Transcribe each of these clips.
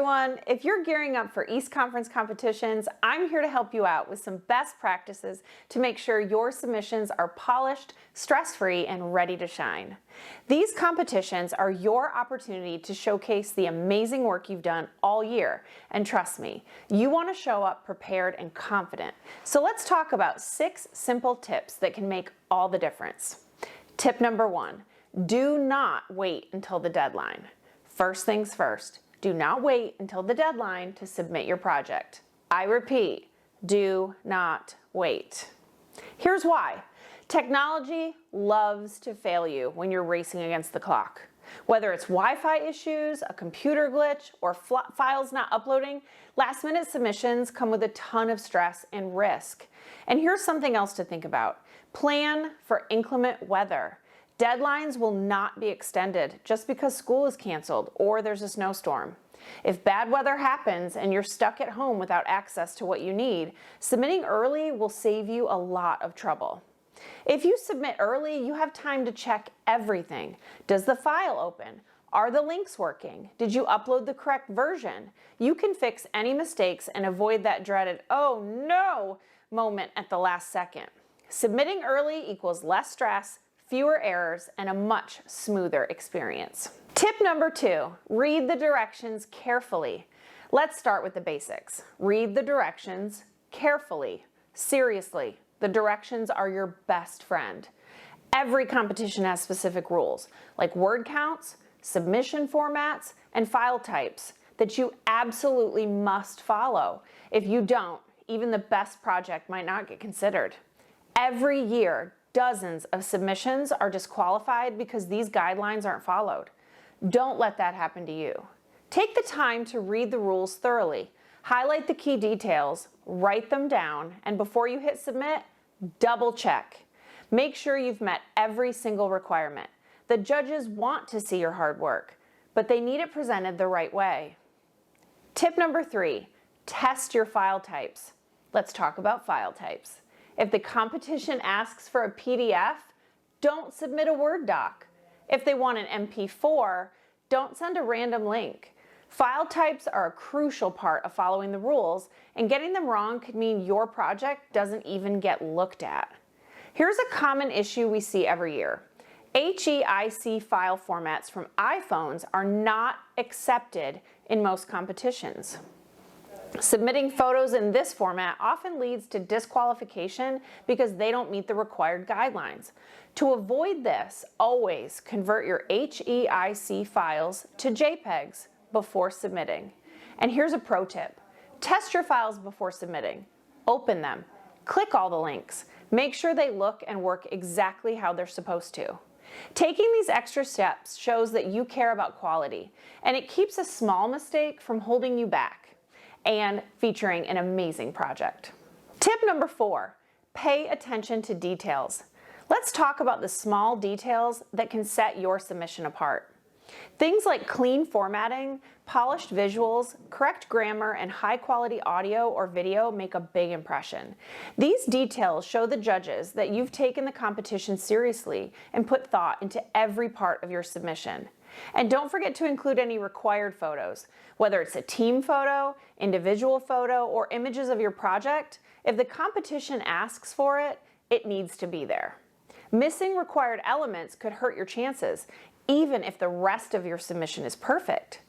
everyone. If you're gearing up for East Conference competitions, I'm here to help you out with some best practices to make sure your submissions are polished, stress-free, and ready to shine. These competitions are your opportunity to showcase the amazing work you've done all year. And trust me, you want to show up prepared and confident. So let's talk about 6 simple tips that can make all the difference. Tip number 1, do not wait until the deadline. First things first, do not wait until the deadline to submit your project. I repeat, do not wait. Here's why. Technology loves to fail you when you're racing against the clock. Whether it's Wi-Fi issues, a computer glitch, or files not uploading, last-minute submissions come with a ton of stress and risk. And here's something else to think about. Plan for inclement weather. Deadlines will not be extended just because school is canceled or there's a snowstorm. If bad weather happens and you're stuck at home without access to what you need, submitting early will save you a lot of trouble. If you submit early, you have time to check everything. Does the file open? Are the links working? Did you upload the correct version? You can fix any mistakes and avoid that dreaded, "oh no" moment at the last second. Submitting early equals less stress, fewer errors, and a much smoother experience. Tip number 2, read the directions carefully. Let's start with the basics. Read the directions carefully. Seriously, the directions are your best friend. Every competition has specific rules, like word counts, submission formats, and file types that you absolutely must follow. If you don't, even the best project might not get considered. Every year, dozens of submissions are disqualified because these guidelines aren't followed. Don't let that happen to you. Take the time to read the rules thoroughly, highlight the key details, write them down, and before you hit submit, double check. Make sure you've met every single requirement. The judges want to see your hard work, but they need it presented the right way. Tip number 3, test your file types. Let's talk about file types. If the competition asks for a PDF, don't submit a Word doc. If they want an MP4, don't send a random link. File types are a crucial part of following the rules, and getting them wrong could mean your project doesn't even get looked at. Here's a common issue we see every year. HEIC file formats from iPhones are not accepted in most competitions. Submitting photos in this format often leads to disqualification because they don't meet the required guidelines. To avoid this, always convert your HEIC files to JPEGs before submitting. And here's a pro tip. Test your files before submitting. Open them. Click all the links. Make sure they look and work exactly how they're supposed to. Taking these extra steps shows that you care about quality, and it keeps a small mistake from holding you back and featuring an amazing project. Tip number 4, pay attention to details. Let's talk about the small details that can set your submission apart. Things like clean formatting, polished visuals, correct grammar, and high-quality audio or video make a big impression. These details show the judges that you've taken the competition seriously and put thought into every part of your submission. And don't forget to include any required photos, whether it's a team photo, individual photo, or images of your project. If the competition asks for it, it needs to be there. Missing required elements could hurt your chances, even if the rest of your submission is perfect.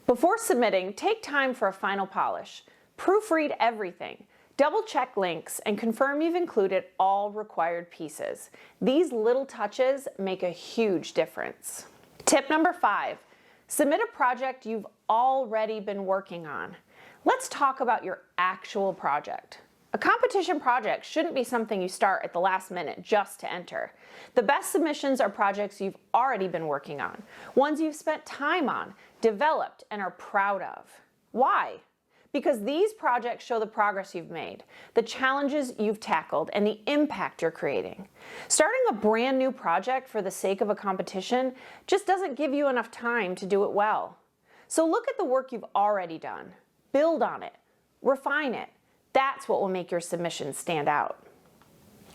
Before submitting, take time for a final polish. Proofread everything. Double-check links and confirm you've included all required pieces. These little touches make a huge difference. Tip number 5, submit a project you've already been working on. Let's talk about your actual project. A competition project shouldn't be something you start at the last minute just to enter. The best submissions are projects you've already been working on, ones you've spent time on, developed, and are proud of. Why? Because these projects show the progress you've made, the challenges you've tackled, and the impact you're creating. Starting a brand new project for the sake of a competition just doesn't give you enough time to do it well. So look at the work you've already done, build on it, refine it. That's what will make your submission stand out.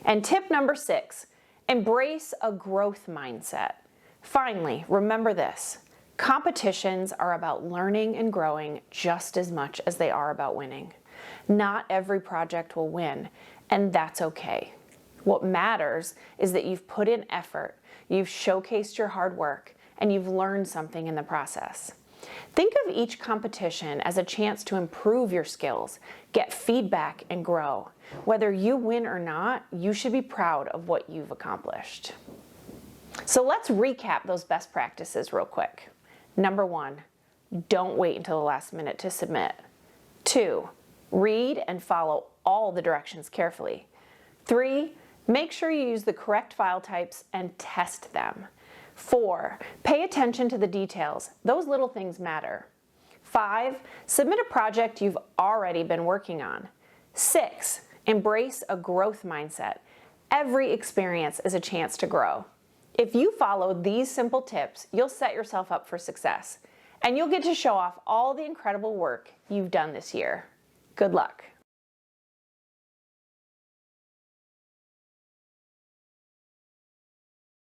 And tip number 6, embrace a growth mindset. Finally, remember this. Competitions are about learning and growing just as much as they are about winning. Not every project will win, and that's okay. What matters is that you've put in effort, you've showcased your hard work, and you've learned something in the process. Think of each competition as a chance to improve your skills, get feedback, and grow. Whether you win or not, you should be proud of what you've accomplished. So let's recap those best practices real quick. Number 1, don't wait until the last minute to submit. 2, read and follow all the directions carefully. 3, make sure you use the correct file types and test them. 4, pay attention to the details. Those little things matter. 5, submit a project you've already been working on. 6, embrace a growth mindset. Every experience is a chance to grow. If you follow these simple tips, you'll set yourself up for success, and you'll get to show off all the incredible work you've done this year. Good luck.